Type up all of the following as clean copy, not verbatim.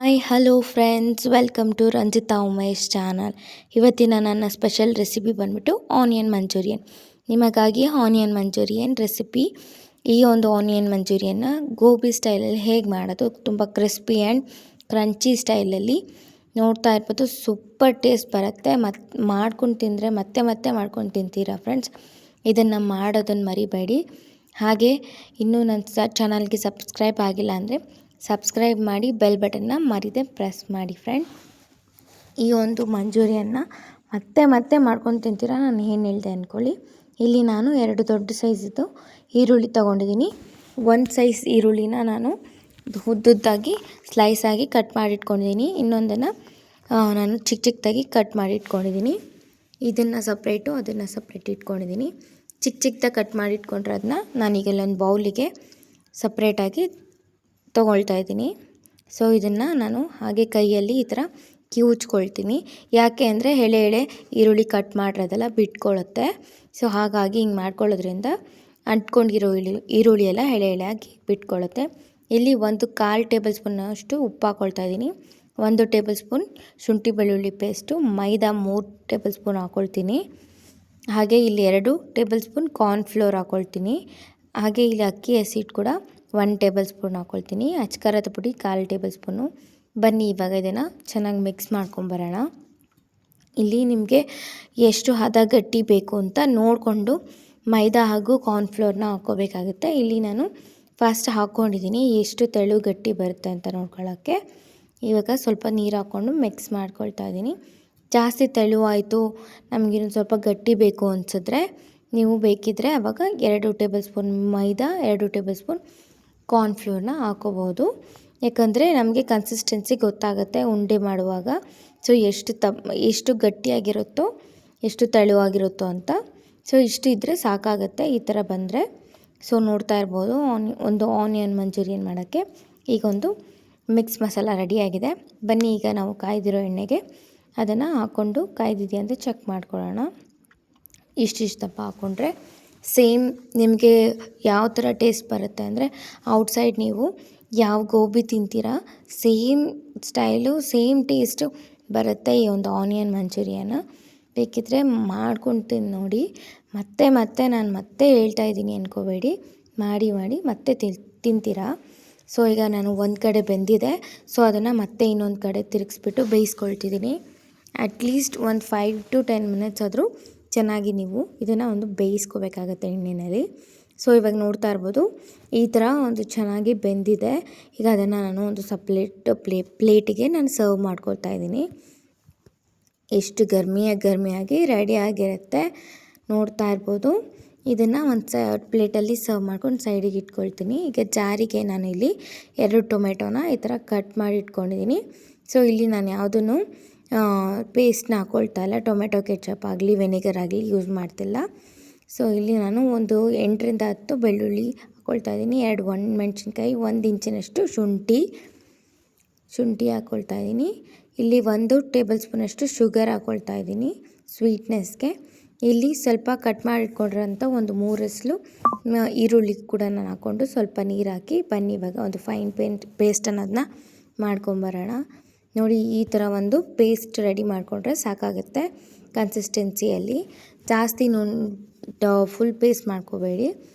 Hi hello friends, welcome to Ranjitha Umesh channel. ಇವತ್ತಿನ ನನ್ನ special recipe ಬಂದ್ಬಿಟ್ಟು ಆನಿಯನ್ ಮಂಚೂರಿಯನ್. ನಿಮಗಾಗಿ ಆನಿಯನ್ ಮಂಚೂರಿಯನ್ ರೆಸಿಪಿ. ಈ ಒಂದು ಆನಿಯನ್ ಮಂಚೂರಿಯನ್ನ ಗೋಬಿ ಸ್ಟೈಲಲ್ಲಿ ಹೇಗೆ ಮಾಡೋದು, ತುಂಬ ಕ್ರಿಸ್ಪಿ ಆ್ಯಂಡ್ ಕ್ರಂಚಿ ಸ್ಟೈಲಲ್ಲಿ ನೋಡ್ತಾ ಇರ್ಬೋದು. ಸೂಪರ್ ಟೇಸ್ಟ್ ಬರುತ್ತೆ. ಮಾಡ್ಕೊಂಡು ತಿಂದರೆ ಮತ್ತೆ ಮತ್ತೆ ಮಾಡ್ಕೊಂಡು ತಿಂತೀರಾ ಫ್ರೆಂಡ್ಸ್. ಇದನ್ನು ಮಾಡೋದನ್ನು ಮರಿಬೇಡಿ. ಹಾಗೆ ಇನ್ನೂ ನನ್ನ ಚಾನಲ್ಗೆ ಸಬ್ಸ್ಕ್ರೈಬ್ ಆಗಿಲ್ಲ ಅಂದರೆ ಸಬ್ಸ್ಕ್ರೈಬ್ ಮಾಡಿ, ಬೆಲ್ ಬಟನ್ನ ಮರಿದೆ ಪ್ರೆಸ್ ಮಾಡಿ ಫ್ರೆಂಡ್. ಈ ಒಂದು ಮಂಚೂರಿಯನ್ನ ಮತ್ತೆ ಮತ್ತೆ ಮಾಡ್ಕೊಂಡು ತಿಂತೀರಾ, ನಾನು ಏನು ಹೇಳಿದೆ ಅಂದ್ಕೊಳ್ಳಿ. ಇಲ್ಲಿ ನಾನು 2 ದೊಡ್ಡ ಸೈಜಿದ್ದು ಈರುಳ್ಳಿ ತೊಗೊಂಡಿದ್ದೀನಿ. ಒಂದು ಸೈಜ್ ಈರುಳ್ಳಿನ ನಾನು ಉದ್ದುದ್ದಾಗಿ ಸ್ಲೈಸ್ ಆಗಿ ಕಟ್ ಮಾಡಿಟ್ಕೊಂಡಿದ್ದೀನಿ. ಇನ್ನೊಂದನ್ನು ನಾನು ಚಿಕ್ಕ ಚಿಕ್ಕದಾಗಿ ಕಟ್ ಮಾಡಿ ಇಟ್ಕೊಂಡಿದ್ದೀನಿ. ಇದನ್ನು ಸಪ್ರೇಟು, ಅದನ್ನು ಸಪ್ರೇಟ್ ಇಟ್ಕೊಂಡಿದ್ದೀನಿ. ಚಿಕ್ಕ ಚಿಕ್ಕದಾಗಿ ಕಟ್ ಮಾಡಿಟ್ಕೊಂಡ್ರೆ ಅದನ್ನ ನಾನೀಗ ಒಂದು ಬೌಲಿಗೆ ಸಪ್ರೇಟಾಗಿ ತೊಗೊಳ್ತಾ ಇದ್ದೀನಿ. ಸೊ ಇದನ್ನು ನಾನು ಹಾಗೆ ಕೈಯಲ್ಲಿ ಈ ಥರ ಕಿವುಚ್ಕೊಳ್ತೀನಿ. ಯಾಕೆ ಅಂದರೆ ಎಳೆ ಈರುಳ್ಳಿ ಕಟ್ ಮಾಡಿರೋದೆಲ್ಲ ಬಿಟ್ಕೊಳ್ಳುತ್ತೆ. ಸೊ ಹಾಗಾಗಿ ಹಿಂಗೆ ಮಾಡ್ಕೊಳ್ಳೋದ್ರಿಂದ ಅಂಟ್ಕೊಂಡಿರೋ ಈರುಳ್ಳಿ ಎಲ್ಲ ಎಳೆಯಾಗಿ ಬಿಟ್ಕೊಳ್ಳುತ್ತೆ. ಇಲ್ಲಿ 1/4 ಟೇಬಲ್ ಸ್ಪೂನಷ್ಟು ಉಪ್ಪು ಹಾಕ್ಕೊಳ್ತಾ ಇದ್ದೀನಿ. 1 ಟೇಬಲ್ ಸ್ಪೂನ್ ಶುಂಠಿ ಬೆಳ್ಳುಳ್ಳಿ ಪೇಸ್ಟು, ಮೈದಾ 3 ಟೇಬಲ್ ಸ್ಪೂನ್ ಹಾಕ್ಕೊಳ್ತೀನಿ. ಹಾಗೆ ಇಲ್ಲಿ 2 ಟೇಬಲ್ ಸ್ಪೂನ್ ಕಾರ್ನ್ಫ್ಲೋರ್ ಹಾಕ್ಕೊಳ್ತೀನಿ. ಹಾಗೆ ಇಲ್ಲಿ ಅಕ್ಕಿ ಹಸಿಟ್ಟು ಕೂಡ 1 ಟೇಬಲ್ ಸ್ಪೂನ್ ಹಾಕ್ಕೊಳ್ತೀನಿ. ಅಚ್ಕಾರದ ಪುಡಿ 1/4 ಟೇಬಲ್ ಸ್ಪೂನು. ಬನ್ನಿ ಇವಾಗ ಇದನ್ನು ಚೆನ್ನಾಗಿ ಮಿಕ್ಸ್ ಮಾಡ್ಕೊಂಬರೋಣ. ಇಲ್ಲಿ ನಿಮಗೆ ಎಷ್ಟು ಹದ ಗಟ್ಟಿ ಬೇಕು ಅಂತ ನೋಡಿಕೊಂಡು ಮೈದಾ ಹಾಗೂ ಕಾರ್ನ್ಫ್ಲೋರ್ನ ಹಾಕ್ಕೋಬೇಕಾಗುತ್ತೆ. ಇಲ್ಲಿ ನಾನು ಫಸ್ಟ್ ಹಾಕ್ಕೊಂಡಿದ್ದೀನಿ, ಎಷ್ಟು ತೆಳು ಗಟ್ಟಿ ಬರುತ್ತೆ ಅಂತ ನೋಡ್ಕೊಳ್ಳೋಕ್ಕೆ. ಇವಾಗ ಸ್ವಲ್ಪ ನೀರು ಹಾಕ್ಕೊಂಡು ಮಿಕ್ಸ್ ಮಾಡ್ಕೊಳ್ತಾ ಇದ್ದೀನಿ. ಜಾಸ್ತಿ ತೆಳುವಾಯಿತು, ನಮಗಿನ್ನೊಂದು ಸ್ವಲ್ಪ ಗಟ್ಟಿ ಬೇಕು ಅನಿಸಿದ್ರೆ ನೀವು ಬೇಕಿದ್ದರೆ ಆವಾಗ 2 ಟೇಬಲ್ ಸ್ಪೂನ್ ಮೈದಾ, 2 ಟೇಬಲ್ ಸ್ಪೂನ್ ಕಾರ್ನ್ಫ್ಲೋರ್ನ ಹಾಕೋಬೋದು. ಯಾಕಂದರೆ ನಮಗೆ ಕನ್ಸಿಸ್ಟೆನ್ಸಿ ಗೊತ್ತಾಗುತ್ತೆ ಉಂಡೆ ಮಾಡುವಾಗ. ಸೊ ಎಷ್ಟು ಗಟ್ಟಿಯಾಗಿರುತ್ತೋ, ಎಷ್ಟು ತೆಳುವಾಗಿರುತ್ತೋ ಅಂತ. ಸೊ ಇಷ್ಟು ಇದ್ದರೆ ಸಾಕಾಗುತ್ತೆ ಈ ಥರ ಬಂದರೆ. ಸೊ ನೋಡ್ತಾ ಇರ್ಬೋದು, ಒಂದು ಆನಿಯನ್ ಮಂಚೂರಿಯನ್ ಮಾಡೋಕ್ಕೆ ಈಗ ಒಂದು ಮಿಕ್ಸ್ ಮಸಾಲ ರೆಡಿಯಾಗಿದೆ. ಬನ್ನಿ ಈಗ ನಾವು ಕಾಯ್ದಿರೋ ಎಣ್ಣೆಗೆ ಅದನ್ನು ಹಾಕ್ಕೊಂಡು ಕಾಯ್ದಿದೆಯಾ ಅಂತ ಚೆಕ್ ಮಾಡ್ಕೊಳ್ಳೋಣ. ಇಷ್ಟಿಷ್ಟು ದಪ್ಪ ಹಾಕ್ಕೊಂಡ್ರೆ ಸೇಮ್ ನಿಮಗೆ ಯಾವ ಥರ ಟೇಸ್ಟ್ ಬರುತ್ತೆ ಅಂದರೆ, ಔಟ್ಸೈಡ್ ನೀವು ಯಾವ ಗೋಬಿ ತಿಂತೀರಾ ಸೇಮ್ ಸ್ಟೈಲು, ಸೇಮ್ ಟೇಸ್ಟು ಬರುತ್ತೆ ಈ ಒಂದು ಆನಿಯನ್ ಮಂಚೂರಿಯನ್ನ. ಬೇಕಿದ್ದರೆ ಮಾಡ್ಕೊಂಡು ತಿಂದು ನೋಡಿ. ನಾನು ಮತ್ತೆ ಹೇಳ್ತಾ ಇದ್ದೀನಿ ಅಂದ್ಕೋಬೇಡಿ, ಮಾಡಿ ಮತ್ತೆ ತಿಂತೀರಾ. ಸೊ ಈಗ ನಾನು ಒಂದು ಕಡೆ ಬೆಂದಿದೆ, ಸೊ ಅದನ್ನು ಮತ್ತೆ ಇನ್ನೊಂದು ಕಡೆ ತಿರುಗಿಸ್ಬಿಟ್ಟು ಬೇಯಿಸ್ಕೊಳ್ತಿದ್ದೀನಿ. ಅಟ್ಲೀಸ್ಟ್ ಒಂದು 5 to 10 ಮಿನಿಟ್ಸ್ ಆದರೂ ಚೆನ್ನಾಗಿ ನೀವು ಇದನ್ನು ಒಂದು ಬೇಯಿಸ್ಕೋಬೇಕಾಗತ್ತೆ ಎಣ್ಣೆಯಲ್ಲಿ. ಸೊ ಇವಾಗ ನೋಡ್ತಾ ಇರ್ಬೋದು, ಈ ಥರ ಒಂದು ಚೆನ್ನಾಗಿ ಬೆಂದಿದೆ. ಈಗ ಅದನ್ನು ನಾನು ಒಂದು ಸಪ್ರೇಟ್ ಪ್ಲೇಟಿಗೆ ನಾನು ಸರ್ವ್ ಮಾಡ್ಕೊಳ್ತಾ ಇದ್ದೀನಿ. ಎಷ್ಟು ಗರ್ಮಿಯಾಗಿ ರೆಡಿಯಾಗಿರುತ್ತೆ ನೋಡ್ತಾ ಇರ್ಬೋದು. ಇದನ್ನು ಒಂದು ಪ್ಲೇಟಲ್ಲಿ ಸರ್ವ್ ಮಾಡ್ಕೊಂಡು ಸೈಡಿಗೆ ಇಟ್ಕೊಳ್ತೀನಿ. ಈಗ ಜಾರಿಗೆ ನಾನು ಇಲ್ಲಿ 2 ಟೊಮೆಟೊನ ಈ ಥರ ಕಟ್ ಮಾಡಿ ಇಟ್ಕೊಂಡಿದ್ದೀನಿ. ಸೊ ಇಲ್ಲಿ ನಾನು ಯಾವುದನ್ನು ಪೇಸ್ಟ್ನ ಹಾಕ್ಕೊಳ್ತಾ ಇಲ್ಲ, ಟೊಮೆಟೊ ಕೆಚಪ್ ಆಗಲಿ ವೆನಿಗರ್ ಆಗಲಿ ಯೂಸ್ ಮಾಡ್ತಿಲ್ಲ. ಸೊ ಇಲ್ಲಿ ನಾನು ಒಂದು 8 ರಿಂದ 10 ಬೆಳ್ಳುಳ್ಳಿ ಹಾಕ್ಕೊಳ್ತಾ ಇದ್ದೀನಿ. 2 ಒಣಮೆಣ್ಸಿನ್ಕಾಯಿ, 1 ಇಂಚಿನಷ್ಟು ಶುಂಠಿ ಹಾಕ್ಕೊಳ್ತಾ ಇದ್ದೀನಿ. ಇಲ್ಲಿ 1 ಟೇಬಲ್ ಸ್ಪೂನಷ್ಟು ಶುಗರ್ ಹಾಕ್ಕೊಳ್ತಾ ಇದ್ದೀನಿ ಸ್ವೀಟ್ನೆಸ್ಗೆ. ಇಲ್ಲಿ ಸ್ವಲ್ಪ ಕಟ್ ಮಾಡಿಟ್ಕೊಂಡಿರೋಂಥ ಒಂದು 3 ಎಸಳು ಈರುಳ್ಳಿ ಕೂಡ ನಾನು ಹಾಕ್ಕೊಂಡು ಸ್ವಲ್ಪ ನೀರು ಹಾಕಿ ಬನ್ನಿ ಇವಾಗ ಒಂದು ಫೈನ್ ಪೇಸ್ಟ್ ಅನ್ನೋದನ್ನ ಮಾಡ್ಕೊಂಬರೋಣ. ನೋಡಿ, ಈ ಥರ ಒಂದು ಪೇಸ್ಟ್ ರೆಡಿ ಮಾಡಿಕೊಂಡ್ರೆ ಸಾಕಾಗುತ್ತೆ ಕನ್ಸಿಸ್ಟೆನ್ಸಿಯಲ್ಲಿ. ಜಾಸ್ತಿ ಫುಲ್ ಪೇಸ್ಟ್ ಮಾಡ್ಕೋಬೇಡಿ,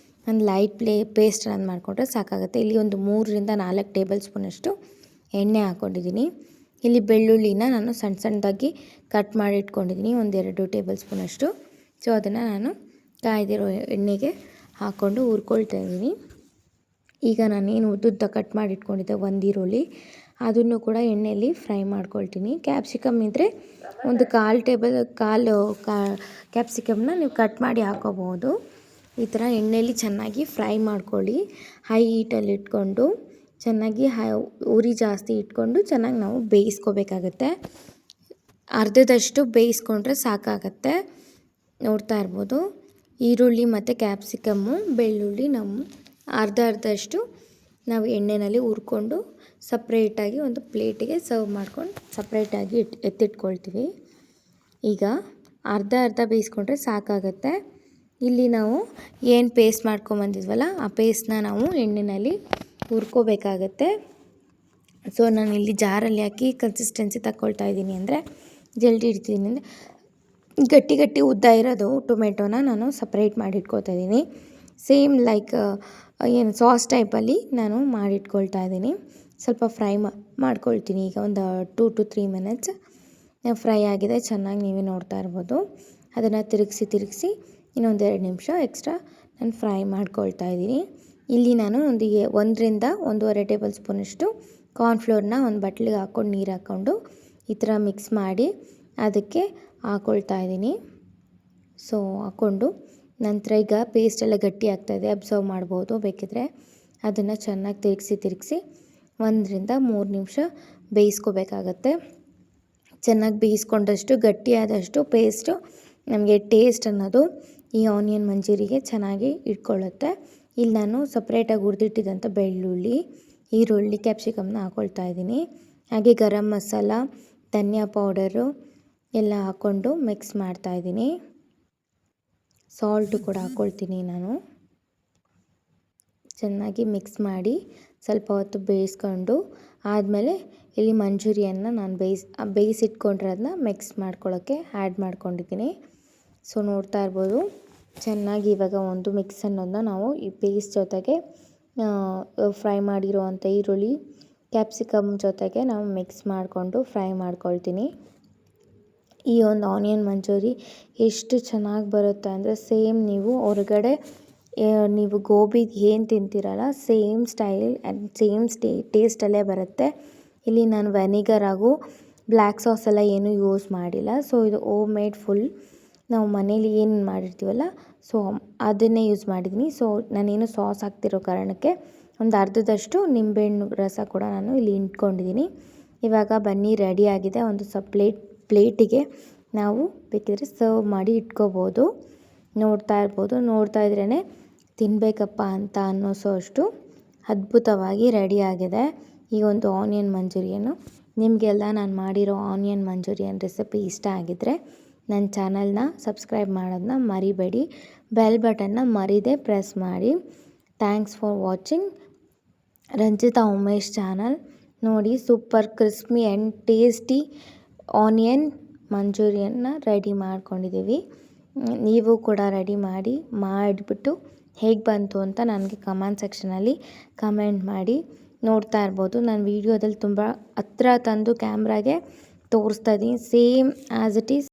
ಒಂದು ಲೈಟ್ ಪೇಸ್ಟ್ ಅನ್ನೋದು ಮಾಡಿಕೊಂಡ್ರೆ ಸಾಕಾಗುತ್ತೆ. ಇಲ್ಲಿ ಒಂದು 3 ರಿಂದ 4 ಟೇಬಲ್ ಸ್ಪೂನಷ್ಟು ಎಣ್ಣೆ ಹಾಕ್ಕೊಂಡಿದ್ದೀನಿ. ಇಲ್ಲಿ ಬೆಳ್ಳುಳ್ಳಿನ ನಾನು ಸಣ್ಣದಾಗಿ ಕಟ್ ಮಾಡಿ ಇಟ್ಕೊಂಡಿದ್ದೀನಿ, ಒಂದು 2 ಟೇಬಲ್ ಸ್ಪೂನಷ್ಟು. ಸೊ ಅದನ್ನು ನಾನು ಕಾಯ್ದಿರೋ ಎಣ್ಣೆಗೆ ಹಾಕ್ಕೊಂಡು ಹುರ್ಕೊಳ್ತಾ ಇದ್ದೀನಿ. ಈಗ ನಾನೇನು ಉದ್ದುದ್ದ ಕಟ್ ಮಾಡಿ ಇಟ್ಕೊಂಡಿದ್ದೆ ಒಂದು ಈರುಳ್ಳಿ, ಅದನ್ನು ಕೂಡ ಎಣ್ಣೆಯಲ್ಲಿ ಫ್ರೈ ಮಾಡ್ಕೊಳ್ತೀನಿ. ಕ್ಯಾಪ್ಸಿಕಮ್ ಇದ್ದರೆ ಒಂದು 1/4 ಕ್ಯಾಪ್ಸಿಕಮ್ನ ನೀವು ಕಟ್ ಮಾಡಿ ಹಾಕೋಬೋದು. ಈ ಥರ ಎಣ್ಣೆಯಲ್ಲಿ ಚೆನ್ನಾಗಿ ಫ್ರೈ ಮಾಡ್ಕೊಳ್ಳಿ. ಹೈ ಹೀಟಲ್ಲಿ ಇಟ್ಕೊಂಡು ಚೆನ್ನಾಗಿ ಉರಿ ಜಾಸ್ತಿ ಇಟ್ಕೊಂಡು ಚೆನ್ನಾಗಿ ನಾವು ಬೇಯಿಸ್ಕೋಬೇಕಾಗತ್ತೆ. ಅರ್ಧದಷ್ಟು ಬೇಯಿಸ್ಕೊಂಡ್ರೆ ಸಾಕಾಗತ್ತೆ. ನೋಡ್ತಾ ಇರ್ಬೋದು, ಈರುಳ್ಳಿ ಮತ್ತು ಕ್ಯಾಪ್ಸಿಕಮ್ಮು ಬೆಳ್ಳುಳ್ಳಿ ನಾವು ಅರ್ಧದಷ್ಟು ನಾವು ಎಣ್ಣೆಯಲ್ಲಿ ಹುರ್ಕೊಂಡು ಸಪ್ರೇಟಾಗಿ ಒಂದು ಪ್ಲೇಟಿಗೆ ಸರ್ವ್ ಮಾಡ್ಕೊಂಡು ಸಪ್ರೇಟಾಗಿ ಎತ್ತಿಟ್ಕೊಳ್ತೀವಿ. ಈಗ ಅರ್ಧ ಬೇಯಿಸ್ಕೊಂಡ್ರೆ ಸಾಕಾಗತ್ತೆ. ಇಲ್ಲಿ ನಾವು ಏನು ಪೇಸ್ಟ್ ಮಾಡ್ಕೊಂಬಂದಿದ್ವಲ್ಲ ಆ ಪೇಸ್ಟ್ನ ನಾವು ಎಣ್ಣೆಯಲ್ಲಿ ಹುರ್ಕೋಬೇಕಾಗತ್ತೆ. ಸೊ ನಾನು ಇಲ್ಲಿ ಜಾರಲ್ಲಿ ಹಾಕಿ ಕನ್ಸಿಸ್ಟೆನ್ಸಿ ತಗೊಳ್ತಾ ಇದ್ದೀನಿ. ಅಂದರೆ ಜಲ್ದಿ ಇಡ್ತೀನಿ ಅಂದರೆ ಗಟ್ಟಿ ಗಟ್ಟಿ ಉದ್ದ ಇರೋದು ಟೊಮೆಟೊನ ನಾನು ಸಪ್ರೇಟ್ ಮಾಡಿಟ್ಕೊಳ್ತಾ ಇದ್ದೀನಿ. ಸೇಮ್ ಲೈಕ್ ಏನು ಸಾಸ್ ಟೈಪಲ್ಲಿ ನಾನು ಮಾಡಿಟ್ಕೊಳ್ತಾ ಇದ್ದೀನಿ. ಸ್ವಲ್ಪ ಫ್ರೈ ಮಾಡ್ಕೊಳ್ತೀನಿ. ಈಗ ಒಂದು 2 to 3 ಮಿನಿಟ್ಸ್ ಫ್ರೈ ಆಗಿದೆ, ಚೆನ್ನಾಗಿ ನೀವೇ ನೋಡ್ತಾ ಇರ್ಬೋದು. ಅದನ್ನು ತಿರುಗಿಸಿ ಇನ್ನೊಂದು 2 ನಿಮಿಷ ಎಕ್ಸ್ಟ್ರಾ ನಾನು ಫ್ರೈ ಮಾಡ್ಕೊಳ್ತಾ ಇದ್ದೀನಿ. ಇಲ್ಲಿ ನಾನು 1 to 1.5 ಟೇಬಲ್ ಸ್ಪೂನಷ್ಟು ಕಾರ್ನ್ಫ್ಲೋರ್ನ ಒಂದು ಬಟ್ಲಿಗೆ ಹಾಕ್ಕೊಂಡು ನೀರು ಹಾಕ್ಕೊಂಡು ಈ ಥರ ಮಿಕ್ಸ್ ಮಾಡಿ ಅದಕ್ಕೆ ಹಾಕ್ಕೊಳ್ತಾ ಇದ್ದೀನಿ. ಸೊ ಹಾಕ್ಕೊಂಡು ನಂತರ ಈಗ ಪೇಸ್ಟ್ ಎಲ್ಲ ಗಟ್ಟಿ ಆಗ್ತಾಯಿದೆ, ಅಬ್ಸರ್ವ್ ಮಾಡ್ಬೋದು. ಬೇಕಿದ್ರೆ ಅದನ್ನು ಚೆನ್ನಾಗಿ ತಿರುಗಿಸಿ 1 to 3 ನಿಮಿಷ ಬೇಯಿಸ್ಕೋಬೇಕಾಗತ್ತೆ. ಚೆನ್ನಾಗಿ ಬೇಯಿಸ್ಕೊಂಡಷ್ಟು ಗಟ್ಟಿಯಾದಷ್ಟು ಪೇಸ್ಟು ನಮಗೆ ಟೇಸ್ಟ್ ಅನ್ನೋದು ಈ ಆನಿಯನ್ ಮಂಚೂರಿಗೆ ಚೆನ್ನಾಗಿ ಇಟ್ಕೊಳ್ಳುತ್ತೆ. ಇಲ್ಲಿ ನಾನು ಸಪ್ರೇಟಾಗಿ ಹುರಿದಿಟ್ಟಿದ್ದಂಥ ಬೆಳ್ಳುಳ್ಳಿ, ಈರುಳ್ಳಿ, ಕ್ಯಾಪ್ಸಿಕಮ್ನ ಹಾಕ್ಕೊಳ್ತಾ ಇದ್ದೀನಿ. ಹಾಗೆ ಗರಂ ಮಸಾಲ, ಧನಿಯಾ ಪೌಡರು ಎಲ್ಲ ಹಾಕ್ಕೊಂಡು ಮಿಕ್ಸ್ ಮಾಡ್ತಾಯಿದ್ದೀನಿ. ಸಾಲ್ಟು ಕೂಡ ಹಾಕ್ಕೊಳ್ತೀನಿ ನಾನು. ಚೆನ್ನಾಗಿ ಮಿಕ್ಸ್ ಮಾಡಿ ಸ್ವಲ್ಪ ಹೊತ್ತು ಬೇಯಿಸ್ಕೊಂಡು ಆದಮೇಲೆ ಇಲ್ಲಿ ಮಂಚೂರಿಯನ್ನ ನಾನು ಬೇಯಿಸಿಟ್ಕೊಂಡಿರೋದನ್ನ ಮಿಕ್ಸ್ ಮಾಡ್ಕೊಳ್ಳೋಕ್ಕೆ ಆ್ಯಡ್ ಮಾಡ್ಕೊಂಡಿದ್ದೀನಿ. ಸೊ ನೋಡ್ತಾ ಇರ್ಬೋದು, ಚೆನ್ನಾಗಿ ಇವಾಗ ಒಂದು ಮಿಕ್ಸ್ ಅನ್ನೋದನ್ನ ನಾವು ಈ ಪೇಸ್ಟ್ ಜೊತೆಗೆ ಫ್ರೈ ಮಾಡಿರುವಂಥ ಈರುಳ್ಳಿ, ಕ್ಯಾಪ್ಸಿಕಮ್ ಜೊತೆಗೆ ನಾವು ಮಿಕ್ಸ್ ಮಾಡಿಕೊಂಡು ಫ್ರೈ ಮಾಡ್ಕೊಳ್ತೀನಿ. ಈ ಒಂದು ಆನಿಯನ್ ಮಂಚೂರಿ ಎಷ್ಟು ಚೆನ್ನಾಗಿ ಬರುತ್ತೆ ಅಂದರೆ ಸೇಮ್ ನೀವು ಹೊರಗಡೆ ನೀವು ಗೋಬಿದು ಏನು ತಿಂತೀರಲ್ಲ ಸೇಮ್ ಸ್ಟೈಲ್ ಆ್ಯಂಡ್ ಸೇಮ್ ಟೇಸ್ಟಲ್ಲೇ ಬರುತ್ತೆ. ಇಲ್ಲಿ ನಾನು ವೆನಿಗರ್ ಹಾಗೂ ಬ್ಲ್ಯಾಕ್ ಸಾಸ್ ಎಲ್ಲ ಏನೂ ಯೂಸ್ ಮಾಡಿಲ್ಲ. ಸೊ ಇದು ಹೋಮ್ ಮೇಡ್ ಫುಲ್ ನಾವು ಮನೇಲಿ ಏನು ಮಾಡಿರ್ತೀವಲ್ಲ ಸೊ ಅದನ್ನೇ ಯೂಸ್ ಮಾಡಿದ್ದೀನಿ. ಸೊ ನಾನೇನು ಸಾಸ್ ಹಾಕ್ತಿರೋ ಕಾರಣಕ್ಕೆ ಒಂದು ಅರ್ಧದಷ್ಟು ನಿಂಬೆಹಣ್ಣು ರಸ ಕೂಡ ನಾನು ಇಲ್ಲಿ ಇಟ್ಕೊಂಡಿದ್ದೀನಿ. ಇವಾಗ ಬನ್ನಿ ರೆಡಿ ಆಗಿದೆ. ಒಂದು ಪ್ಲೇಟಿಗೆ ನಾವು ಬೇಕಿದ್ರೆ ಸರ್ವ್ ಮಾಡಿ ಇಟ್ಕೋಬೋದು. ನೋಡ್ತಾ ಇರ್ಬೋದು, ನೋಡ್ತಾ ಇದ್ರೇ ತಿನ್ನಬೇಕಪ್ಪ ಅಂತ ಅನ್ನಿಸೋಷ್ಟು ಅದ್ಭುತವಾಗಿ ರೆಡಿಯಾಗಿದೆ ಈ ಒಂದು ಆನಿಯನ್ ಮಂಚೂರಿಯನ್ನು. ನಿಮಗೆಲ್ಲ ನಾನು ಮಾಡಿರೋ ಆನಿಯನ್ ಮಂಚೂರಿಯನ್ ರೆಸಿಪಿ ಇಷ್ಟ ಆಗಿದ್ದರೆ ನನ್ನ ಚಾನಲ್ನ ಸಬ್ಸ್ಕ್ರೈಬ್ ಮಾಡೋದನ್ನ ಮರಿಬೇಡಿ. ಬೆಲ್ ಬಟನ್ನ ಮರಿದೇ ಪ್ರೆಸ್ ಮಾಡಿ. Thanks for watching Ranjitha Umesh channel. ನೋಡಿ, super crispy and tasty onion ಮಂಚೂರಿಯನ್ನ ರೆಡಿ ಮಾಡ್ಕೊಂಡಿದ್ದೀವಿ. ನೀವು ಕೂಡ ರೆಡಿ ಮಾಡಿಬಿಟ್ಟು ಹೇಗೆ ಬಂತು ಅಂತ ನನಗೆ ಕಮೆಂಟ್ ಸೆಕ್ಷನಲ್ಲಿ ಕಮೆಂಟ್ ಮಾಡಿ. ನೋಡ್ತಾ ಇರ್ಬೋದು, ನಾನು ವೀಡಿಯೋದಲ್ಲಿ ತುಂಬ ಹತ್ರ ತಂದು ಕ್ಯಾಮ್ರಾಗೆ ತೋರಿಸ್ತಾ ಇದ್ದೀನಿ. Same as it is